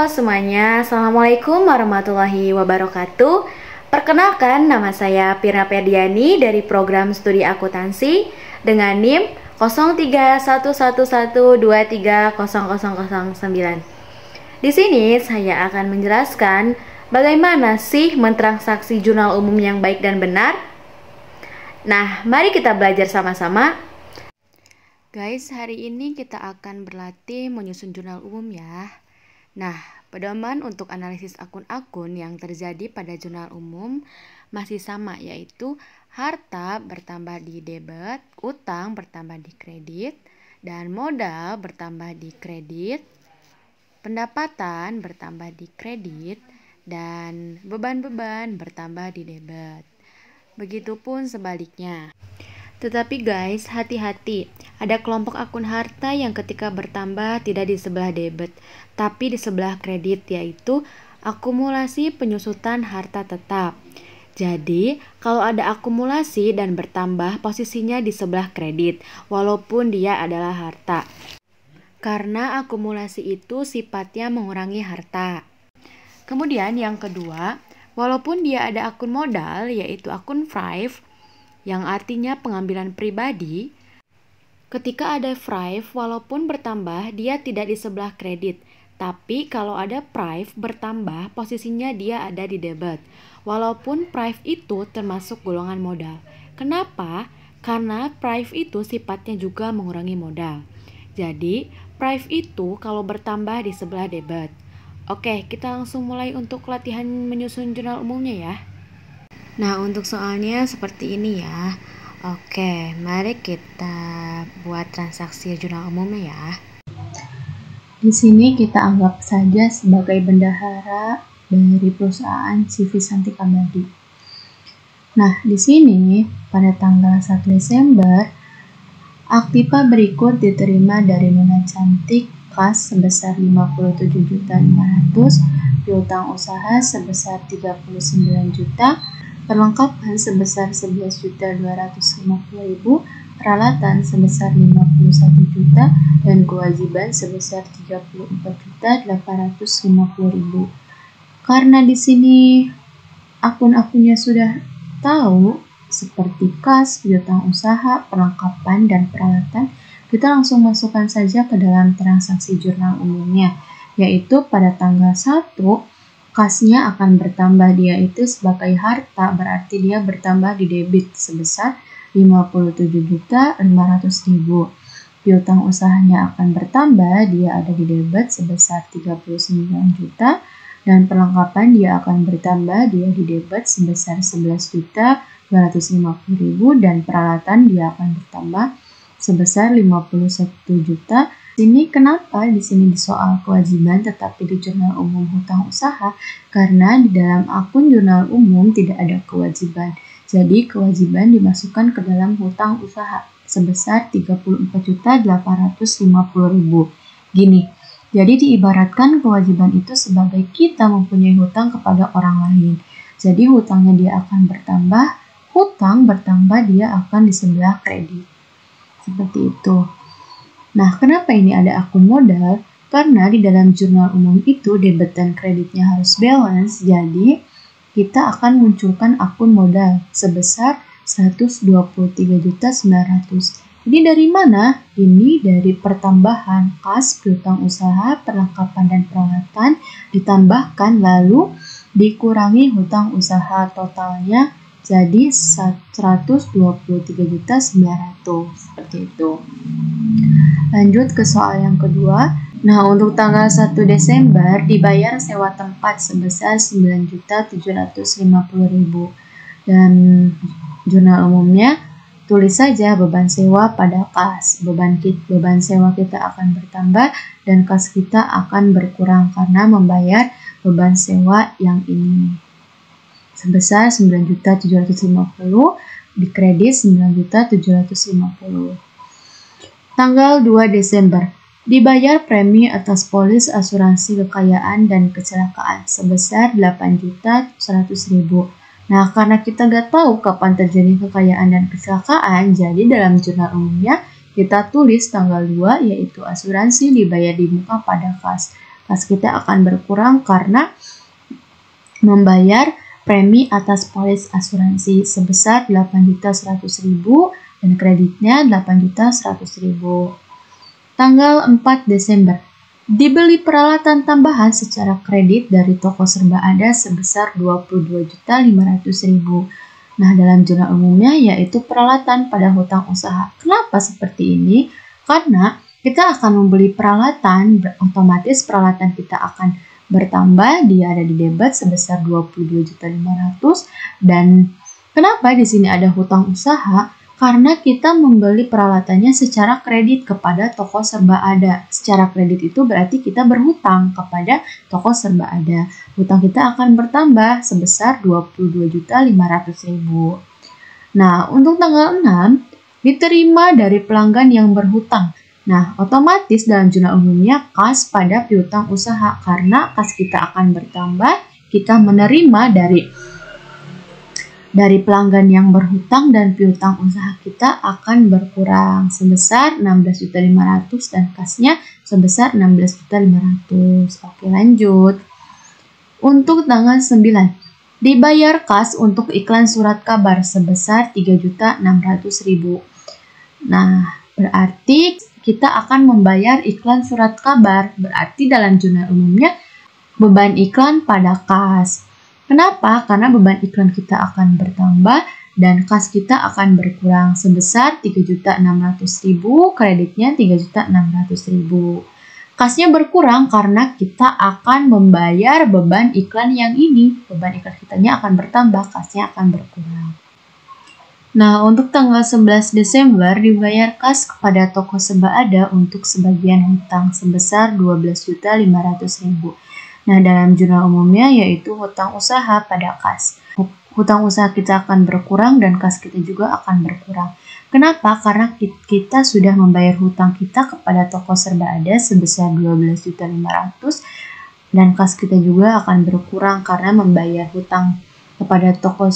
Halo semuanya, Assalamualaikum warahmatullahi wabarakatuh. Perkenalkan, nama saya Pirna Ferdiani dari program studi akuntansi dengan NIM 031112300009. Di sini saya akan menjelaskan bagaimana sih mentransaksi jurnal umum yang baik dan benar. Nah, mari kita belajar sama-sama. Guys, hari ini kita akan berlatih menyusun jurnal umum ya. Nah, pedoman untuk analisis akun-akun yang terjadi pada jurnal umum masih sama, yaitu harta bertambah di debit, utang bertambah di kredit, dan modal bertambah di kredit, pendapatan bertambah di kredit, dan beban-beban bertambah di debit. Begitupun sebaliknya. Tetapi guys, hati-hati, ada kelompok akun harta yang ketika bertambah tidak di sebelah debit, tapi di sebelah kredit, yaitu akumulasi penyusutan harta tetap. Jadi, kalau ada akumulasi dan bertambah, posisinya di sebelah kredit, walaupun dia adalah harta. Karena akumulasi itu sifatnya mengurangi harta. Kemudian yang kedua, walaupun dia ada akun modal, yaitu akun Thrive, yang artinya pengambilan pribadi, ketika ada Thrive walaupun bertambah dia tidak di sebelah kredit, tapi kalau ada Thrive bertambah posisinya dia ada di debit, walaupun Thrive itu termasuk golongan modal. Kenapa? Karena Thrive itu sifatnya juga mengurangi modal. Jadi Thrive itu kalau bertambah di sebelah debit. Oke, kita langsung mulai untuk latihan menyusun jurnal umumnya ya. Nah, untuk soalnya seperti ini ya. Oke, mari kita buat transaksi jurnal umumnya ya. Di sini kita anggap saja sebagai bendahara dari perusahaan CV Santik Abadi. Nah, di sini pada tanggal 1 Desember, aktiva berikut diterima dari Nona Cantik kas sebesar 57.500.000, piutang usaha sebesar 39 juta, perlengkapan sebesar 11.250.000, peralatan sebesar 51 juta, dan kewajiban sebesar 34.850.000. Karena di sini akun-akunnya sudah tahu seperti kas, piutang usaha, perlengkapan, dan peralatan, kita langsung masukkan saja ke dalam transaksi jurnal umumnya, yaitu pada tanggal 1 kasnya akan bertambah, dia itu sebagai harta, berarti dia bertambah di debit sebesar 57.500.000. Piutang usahanya akan bertambah, dia ada di debit sebesar 39 juta, dan perlengkapan dia akan bertambah, dia di debit sebesar 11.250.000, dan peralatan dia akan bertambah sebesar 51 juta. Ini kenapa di sini di soal kewajiban tetapi di jurnal umum hutang usaha? Karena di dalam akun jurnal umum tidak ada kewajiban. Jadi kewajiban dimasukkan ke dalam hutang usaha sebesar 34.850.000. Gini. Jadi diibaratkan kewajiban itu sebagai kita mempunyai hutang kepada orang lain. Jadi hutangnya dia akan bertambah, hutang bertambah dia akan di sebelah kredit. Seperti itu. Nah, kenapa ini ada akun modal? Karena di dalam jurnal umum itu debit dan kreditnya harus balance, jadi kita akan munculkan akun modal sebesar 123.900.000. Jadi dari mana? Ini dari pertambahan kas, piutang usaha, perlengkapan dan peralatan ditambahkan lalu dikurangi hutang usaha, totalnya jadi 123.900.000 seperti itu. Lanjut ke soal yang kedua. Nah, untuk tanggal 1 Desember dibayar sewa tempat sebesar 9.750.000. Dan jurnal umumnya tulis saja beban sewa pada kas. Beban sewa kita akan bertambah dan kas kita akan berkurang karena membayar beban sewa yang ini. Sebesar 9.750.000, di kredit 9.750.000. Tanggal 2 Desember, dibayar premi atas polis asuransi kekayaan dan kecelakaan sebesar 8.100.000. Nah, karena kita nggak tahu kapan terjadi kekayaan dan kecelakaan, jadi dalam jurnal umumnya kita tulis tanggal 2, yaitu asuransi dibayar di muka pada kas. kas kita akan berkurang karena membayar premi atas polis asuransi sebesar 8.100.000 dan kreditnya 8.100.000. Tanggal 4 Desember, dibeli peralatan tambahan secara kredit dari toko serba ada sebesar 22.500.000. Nah, dalam jurnal umumnya yaitu peralatan pada hutang usaha. Kenapa seperti ini? Karena kita akan membeli peralatan, otomatis peralatan kita akan bertambah, dia ada di debit sebesar 22.500.000. Dan kenapa di sini ada hutang usaha? Karena kita membeli peralatannya secara kredit kepada toko serba ada. Secara kredit itu berarti kita berhutang kepada toko serba ada. Hutang kita akan bertambah sebesar 22.500.000. Nah, untuk tanggal 6, diterima dari pelanggan yang berhutang. Nah, otomatis dalam jurnal umumnya kas pada piutang usaha. Karena kas kita akan bertambah, kita menerima dari pelanggan yang berhutang dan piutang usaha kita akan berkurang sebesar 16.500.000 dan kasnya sebesar 16.500.000. Oke, lanjut. Untuk tanggal 9, dibayar kas untuk iklan surat kabar sebesar 3.600.000. Nah, berarti kita akan membayar iklan surat kabar. Berarti dalam jurnal umumnya beban iklan pada kas. Kenapa? Karena beban iklan kita akan bertambah dan kas kita akan berkurang sebesar 3.600.000, kreditnya 3.600.000. Kasnya berkurang karena kita akan membayar beban iklan yang ini. Beban iklan kitanya akan bertambah, kasnya akan berkurang. Nah, untuk tanggal 11 Desember dibayar kas kepada toko serba ada untuk sebagian hutang sebesar 12.500.000. Nah, dalam jurnal umumnya yaitu hutang usaha pada kas. Hutang usaha kita akan berkurang dan kas kita juga akan berkurang. Kenapa? Karena kita sudah membayar hutang kita kepada toko serba ada sebesar 12.500.000 dan kas kita juga akan berkurang karena membayar hutang kepada toko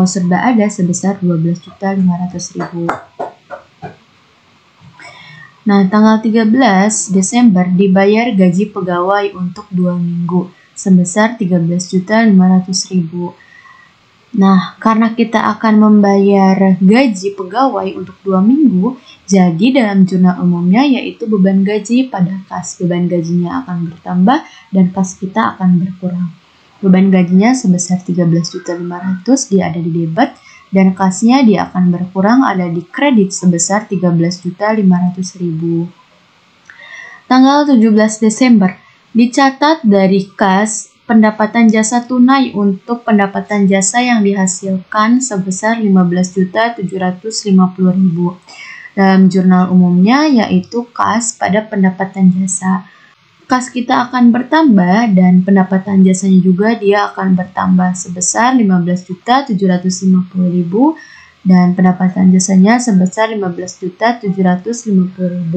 serba ada sebesar 12.500.000. Nah, tanggal 13 Desember dibayar gaji pegawai untuk 2 minggu sebesar 13.500.000. Nah, karena kita akan membayar gaji pegawai untuk 2 minggu, jadi dalam jurnal umumnya yaitu beban gaji pada kas. Beban gajinya akan bertambah dan kas kita akan berkurang. Beban gajinya sebesar 13.500.000, dia ada di debit. Dan kasnya dia akan berkurang ada di kredit sebesar 13.500.000. Tanggal 17 Desember dicatat dari kas pendapatan jasa tunai untuk pendapatan jasa yang dihasilkan sebesar 15.750.000. Dalam jurnal umumnya yaitu kas pada pendapatan jasa. Kas kita akan bertambah dan pendapatan jasanya juga dia akan bertambah sebesar 15.750.000 dan pendapatan jasanya sebesar 15.750.000.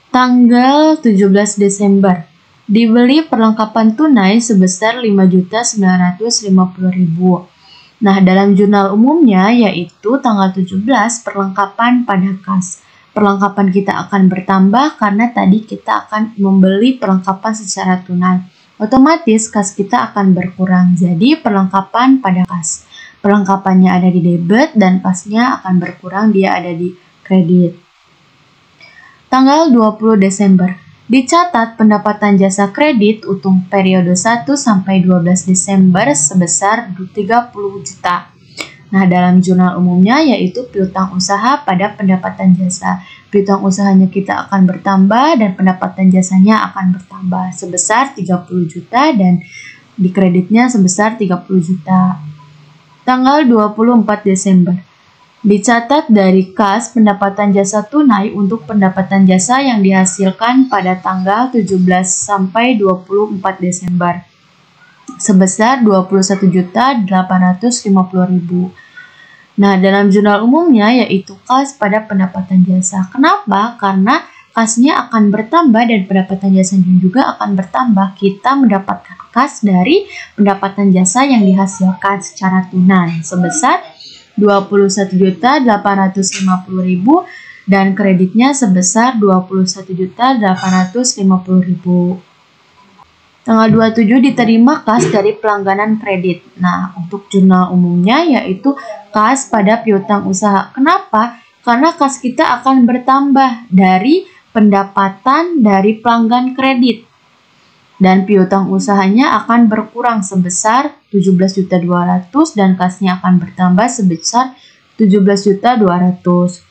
Tanggal 17 Desember dibeli perlengkapan tunai sebesar 5.950.000. Nah, dalam jurnal umumnya yaitu tanggal 17 perlengkapan pada kas. Perlengkapan kita akan bertambah karena tadi kita akan membeli perlengkapan secara tunai. Otomatis kas kita akan berkurang. Jadi perlengkapan pada kas. Perlengkapannya ada di debit dan kasnya akan berkurang, dia ada di kredit. Tanggal 20 Desember dicatat pendapatan jasa kredit untuk periode 1 sampai 12 Desember sebesar 30 juta. Nah, dalam jurnal umumnya yaitu piutang usaha pada pendapatan jasa. Piutang usahanya kita akan bertambah dan pendapatan jasanya akan bertambah sebesar 30 juta dan di kreditnya sebesar 30 juta. Tanggal 24 Desember dicatat dari kas pendapatan jasa tunai untuk pendapatan jasa yang dihasilkan pada tanggal 17 sampai 24 Desember sebesar 21.850.000. Nah, dalam jurnal umumnya yaitu kas pada pendapatan jasa. Kenapa? Karena kasnya akan bertambah dan pendapatan jasanya juga akan bertambah. Kita mendapatkan kas dari pendapatan jasa yang dihasilkan secara tunai sebesar 21.850.000 dan kreditnya sebesar 21.850.000. Tanggal 27 diterima kas dari pelangganan kredit. Nah, untuk jurnal umumnya yaitu kas pada piutang usaha. Kenapa? Karena kas kita akan bertambah dari pendapatan dari pelanggan kredit. Dan piutang usahanya akan berkurang sebesar 17.200.000 dan kasnya akan bertambah sebesar 17.200.000.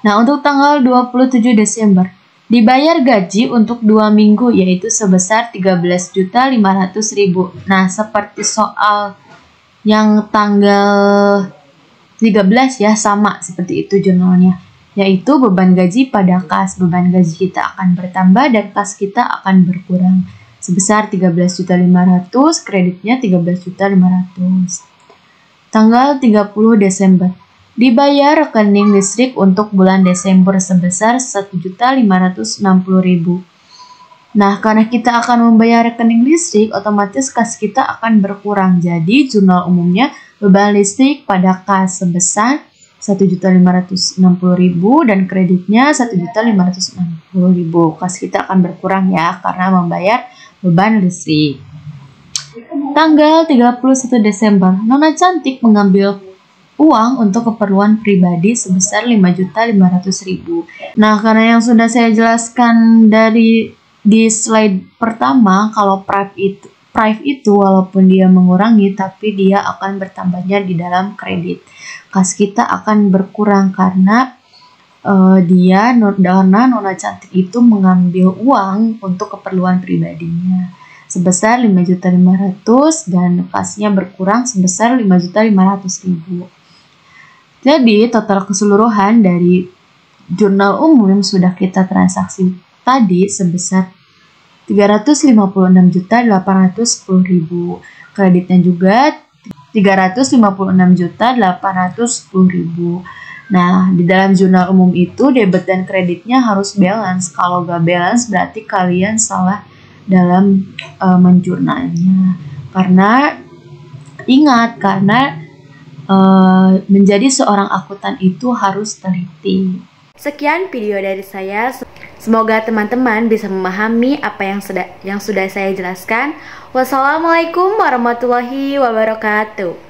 Nah, untuk tanggal 27 Desember dibayar gaji untuk 2 minggu yaitu sebesar 13.500.000. Nah, seperti soal yang tanggal 13 ya, sama seperti itu jurnalnya. Yaitu beban gaji pada kas. Beban gaji kita akan bertambah dan kas kita akan berkurang. Sebesar 13.500.000, kreditnya 13.500.000. Tanggal 30 Desember. Dibayar rekening listrik untuk bulan Desember sebesar 1.560.000. Nah, karena kita akan membayar rekening listrik, otomatis kas kita akan berkurang. Jadi, jurnal umumnya beban listrik pada kas sebesar 1.560.000 dan kreditnya 1.560.000. Kas kita akan berkurang ya, karena membayar beban listrik. Tanggal 31 Desember, Nona Cantik mengambil uang untuk keperluan pribadi sebesar 5.500.000. Nah, karena yang sudah saya jelaskan di slide pertama, kalau prive itu walaupun dia mengurangi, tapi dia akan bertambahnya di dalam kredit. Kas kita akan berkurang karena Nona Cantik itu mengambil uang untuk keperluan pribadinya sebesar 5.500.000 dan kasnya berkurang sebesar 5.500.000. Jadi, total keseluruhan dari jurnal umum yang sudah kita transaksi tadi sebesar 356.810.000. Kreditnya juga 356.810.000. Nah, di dalam jurnal umum itu debit dan kreditnya harus balance. Kalau nggak balance berarti kalian salah dalam menjurnalnya. Karena ingat, menjadi seorang akuntan itu harus teliti. Sekian video dari saya. Semoga teman-teman bisa memahami apa yang sudah saya jelaskan. Wassalamualaikum warahmatullahi wabarakatuh.